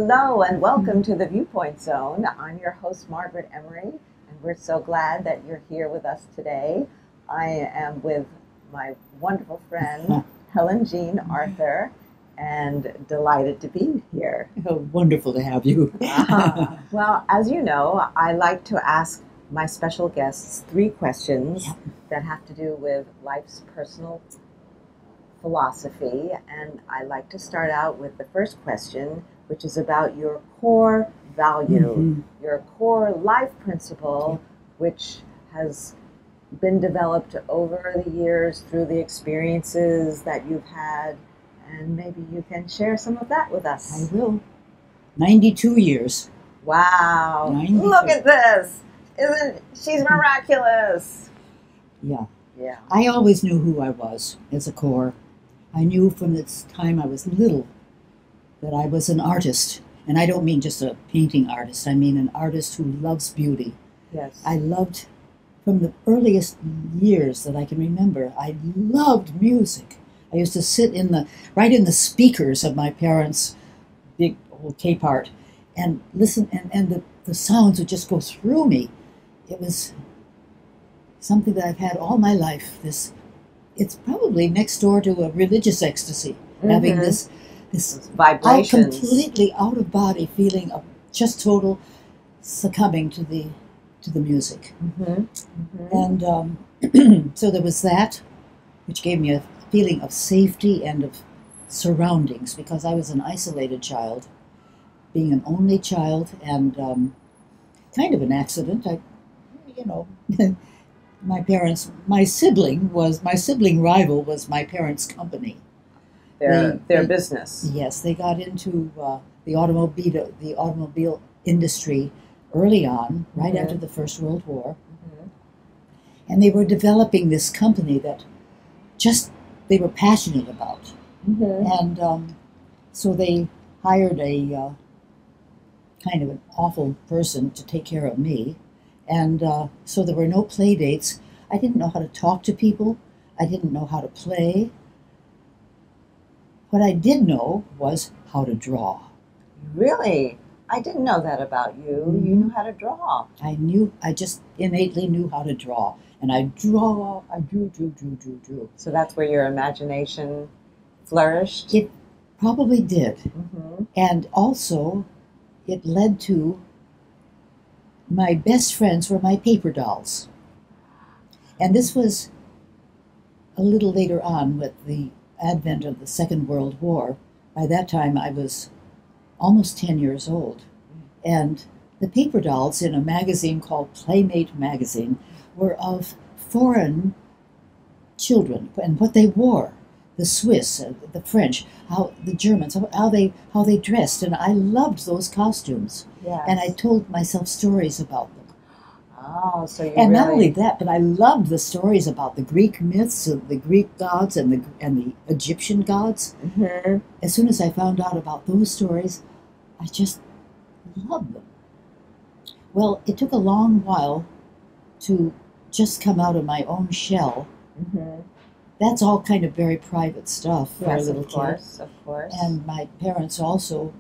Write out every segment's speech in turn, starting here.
Hello and welcome to the Viewpoint Zone. I'm your host, Margaret Emery, and we're so glad that you're here with us today. I am with my wonderful friend, Helen-Jean Arthur, and delighted to be here. Oh, wonderful to have you. Well, as you know, I like to ask my special guests 3 questions that have to do with life's personal philosophy, and I like to start out with the first question, which is about your core value, your core life principle, which has been developed over the years through the experiences that you've had, and maybe you can share some of that with us. I will. 92 years. Wow. 92. Look at this. She's miraculous. Yeah. Yeah. I always knew who I was as a core. I knew from the time I was little that I was an artist. And I don't mean just a painting artist. I mean an artist who loves beauty. Yes. I loved, from the earliest years that I can remember, I loved music. I used to sit right in the speakers of my parents' big old tape art and listen, and the sounds would just go through me. It was something that I've had all my life. It's probably next door to a religious ecstasy, having this vibrations, completely out of body feeling of just total succumbing to the music. And so there was that, which gave me a feeling of safety and of surroundings, because I was an isolated child, being an only child, and kind of an accident. My sibling rival was my parents' company. Their business. Yes, they got into the automobile industry early on, right after the First World War, and they were developing this company that they were passionate about, and so they hired a kind of an awful person to take care of me. And so there were no play dates. I didn't know how to talk to people. I didn't know how to play. What I did know was how to draw. Really? I didn't know that about you. You knew how to draw. I just innately knew how to draw. And I drew. So that's where your imagination flourished? It probably did. And also, it led to my best friends were my paper dolls. And this was a little later on with the advent of the Second World War. By that time, I was almost 10 years old. And the paper dolls in a magazine called Playmate magazine were of foreign children and what they wore. The Swiss, the French, the Germans, how they dressed, and I loved those costumes. Yes. And I told myself stories about them. Oh, so not only that, but I loved the stories about the Greek myths, the Greek gods, and the Egyptian gods. As soon as I found out about those stories, I just loved them. Well, it took a long while to just come out of my own shell. That's all kind of very private stuff for a little kid. Of course. And my parents also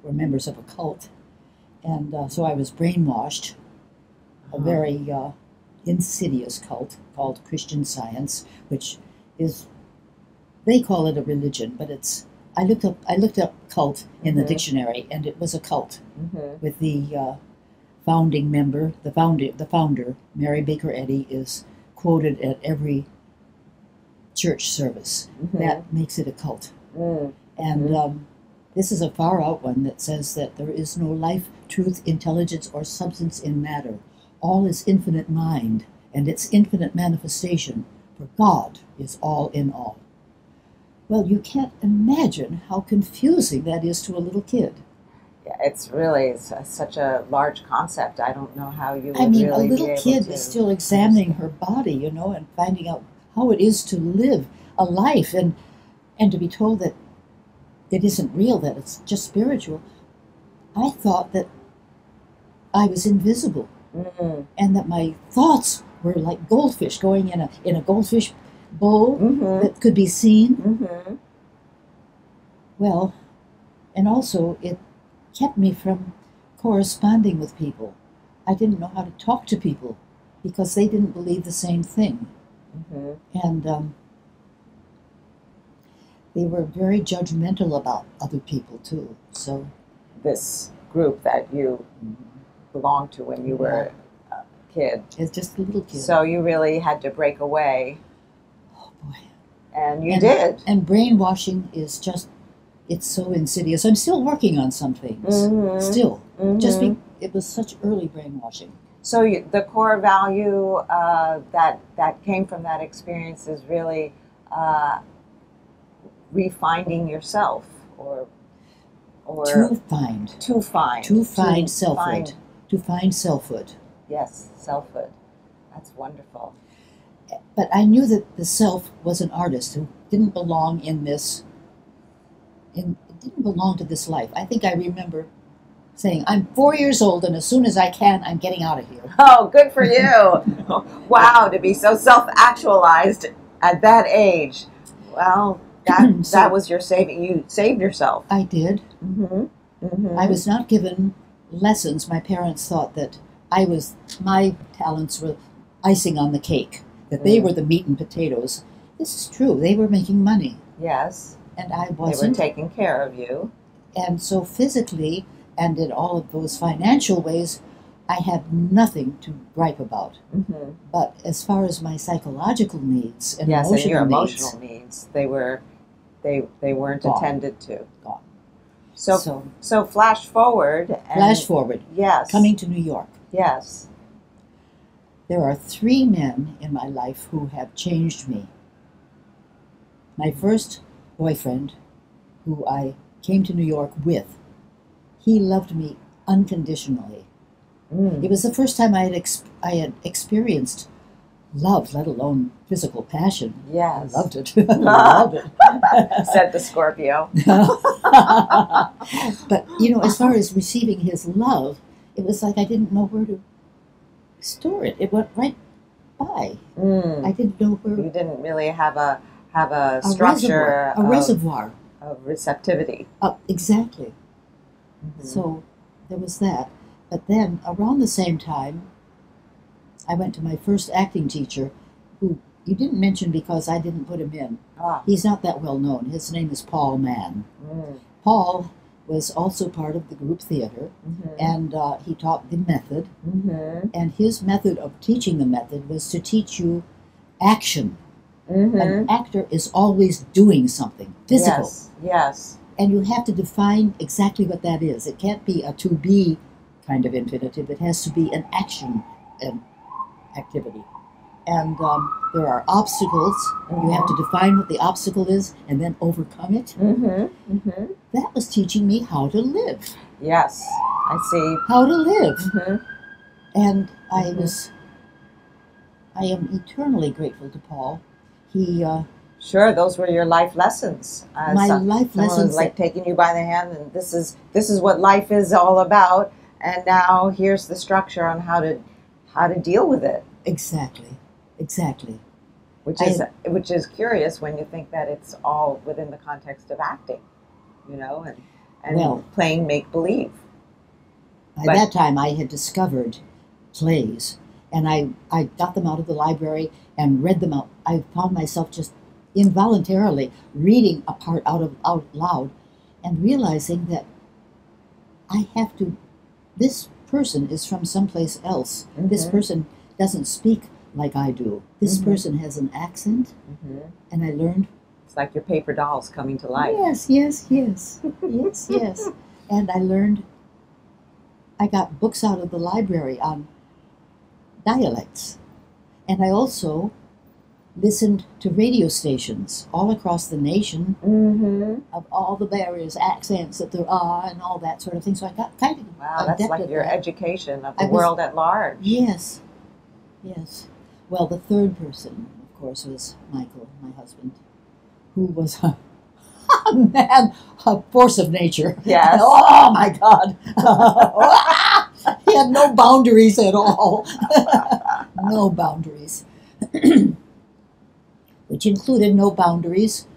were members of a cult. And so I was brainwashed, a very insidious cult called Christian Science, which is, they call it a religion, but I looked up cult in the dictionary, and it was a cult with the founding member, the founder, Mary Baker Eddy, is quoted at every church service. That makes it a cult. And this is a far out one that says that there is no life, truth, intelligence, or substance in matter. All is infinite mind and its infinite manifestation, for God is all in all. Well, you can't imagine how confusing that is to a little kid. Yeah, it's really such a large concept. I don't know how you would a really little kid is still examining her body, and finding out how it is to live a life, and to be told that it isn't real, that it's just spiritual. I thought that I was invisible, and that my thoughts were like goldfish going in a goldfish bowl that could be seen. Well, and also it kept me from corresponding with people. I didn't know how to talk to people because they didn't believe the same thing. And they were very judgmental about other people too. So this group that you belonged to when you were a kid. It's just a little kid. So you really had to break away. Oh boy. And you did. And brainwashing is just, it's so insidious. I'm still working on some things. Still. It was such early brainwashing. So the core value that came from that experience is really refinding yourself, or to find selfhood. To find selfhood. Yes, selfhood. That's wonderful. But I knew that the self was an artist who didn't belong in this. It didn't belong to this life. I think I remember saying, "I'm 4 years old, and as soon as I can, I'm getting out of here." Oh, good for you! Wow, to be so self-actualized at that age. Well, that was your saving. You saved yourself. I did. I was not given lessons. My parents thought that my talents were icing on the cake, that they were the meat and potatoes. This is true. They were making money. Yes. And I wasn't. They were taking care of you. And so physically, and in all of those financial ways, I had nothing to gripe about. But as far as my psychological needs and yes, emotional and your needs, emotional needs, they weren't gone. attended to. Gone. So flash forward. Flash forward. Yes. Coming to New York. Yes. There are 3 men in my life who have changed me. My first boyfriend, who I came to New York with, he loved me unconditionally. It was the first time I had experienced love, let alone physical passion. Yes. I loved it. I loved it. Said the Scorpio. But, as far as receiving his love, it was like I didn't know where to store it. It went right by. I didn't know where. You didn't really have a structure. A reservoir. Of receptivity. Exactly. So there was that. But then, around the same time, I went to my first acting teacher, who you didn't mention because I didn't put him in. He's not that well known. His name is Paul Mann. Paul was also part of the group theater, and he taught the method. And his method of teaching the method was to teach you action. An actor is always doing something physical. Yes. And you have to define exactly what that is. It can't be a to be kind of infinitive. It has to be an action activity. And there are obstacles. You have to define what the obstacle is and then overcome it. That was teaching me how to live. Yes, I see. How to live. And I am eternally grateful to Paul. He sure, those were your life lessons. Life lessons, was like taking you by the hand, and this is what life is all about. And now here's the structure on how to deal with it. Exactly. Which is curious when you think that it's all within the context of acting, and playing make believe. By that time, I had discovered plays, and I got them out of the library and read them out. I found myself just involuntarily reading a part out loud, and realizing that I have to. This person is from someplace else. This person doesn't speak like I do. This person has an accent, and I learned. It's like your paper dolls coming to life. Yes. And I learned. I got books out of the library on dialects, and I also listened to radio stations all across the nation of all the various accents that there are and all that sort of thing. So I got kind of that's like your education of the world at large. Yes. Well, the third person, of course, was Michael, my husband, who was a man, a force of nature. Yes. Oh my God. He had no boundaries at all. No boundaries. Which included no boundaries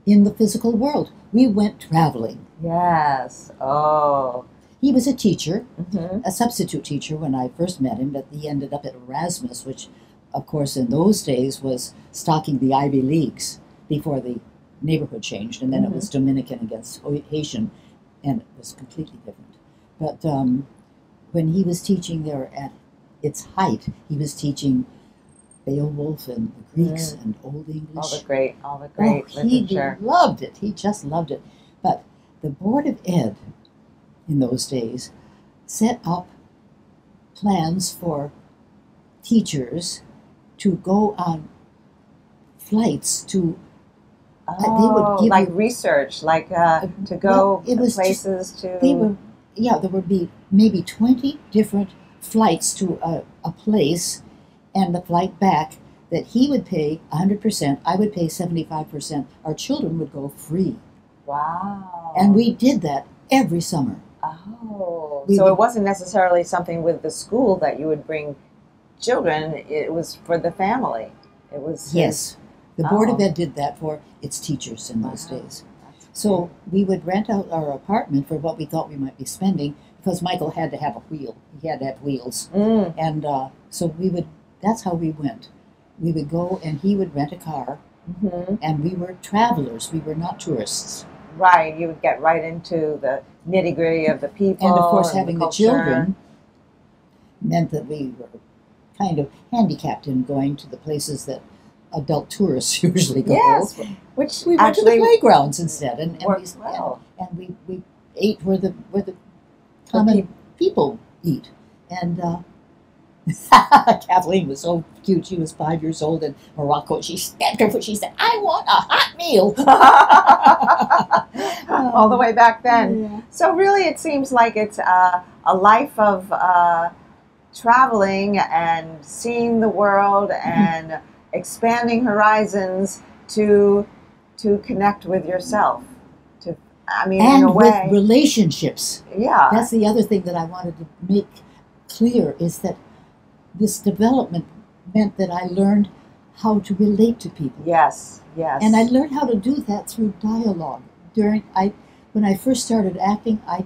in the physical world. We went traveling. Yes. Oh. He was a teacher, Mm-hmm. a substitute teacher when I first met him, but he ended up at Erasmus, which, of course, in those days was stocking the Ivy Leagues before the neighborhood changed, and then it was Dominican against Haitian, and it was completely different. But when he was teaching there at its height, he was teaching Beowulf and the Greeks and Old English. All the great literature. He loved it. He just loved it. But the Board of Ed in those days set up plans for teachers to go on flights to Oh, they would give like you, research, like to go it was places to. they were there would be maybe 20 different flights to a place and the flight back that he would pay 100%, I would pay 75%, our children would go free. Wow. And we did that every summer. Oh, We so would- it wasn't necessarily something with the school that you would bring children. It was for the family. It was Yes. The Board of Oh. Ed did that for its teachers in those Wow. days. So we would rent out our apartment for what we thought we might be spending because Michael had to have a wheel. He had to have wheels. Mm. And so that's how we went. We would go and he would rent a car Hmm. and we were travelers. We were not tourists. Right, you would get right into the nitty gritty of the people, And of course, and having the culture. children meant that we were kind of handicapped in going to the places that adult tourists usually go. Yes, which We went to the actually playgrounds instead, and works well. we ate where the common peop- people eat. And Kathleen was so cute. She was 5 years old in Morocco. She stamped her foot. She said, "I want a hot meal." All the way back then. Yeah. So really, it seems like it's a life of traveling and seeing the world and expanding horizons to connect with yourself. In And a way, with relationships. yeah. That's the other thing that I wanted to make clear is that this development meant that I learned how to relate to people. Yes, yes. And I learned how to do that through dialogue. When I first started acting, I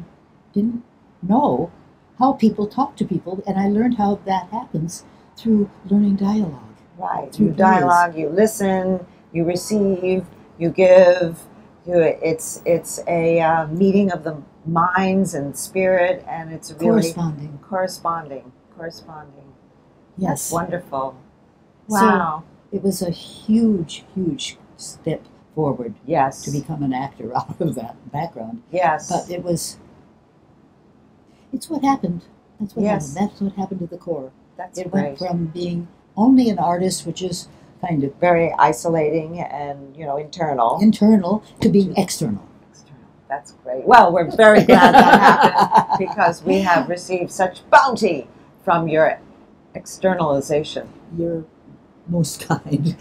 didn't know how people talk to people, and I learned how that happens through learning dialogue. Right. Through You dialogue, you listen, you receive, you give. It's a meeting of the minds and spirit, and it's really corresponding. Yes. That's wonderful. So- Wow. It was a huge, huge step forward Yes. to become an actor out of that background. Yes. But it's what happened. That's what Yes. happened. That's what happened to the core. That's It great. went from being only an artist, which is kind of Very isolating and internal. internal, to being external. That's great. Well, we're very glad that happened because we have received such bounty from your externalization. You're most kind.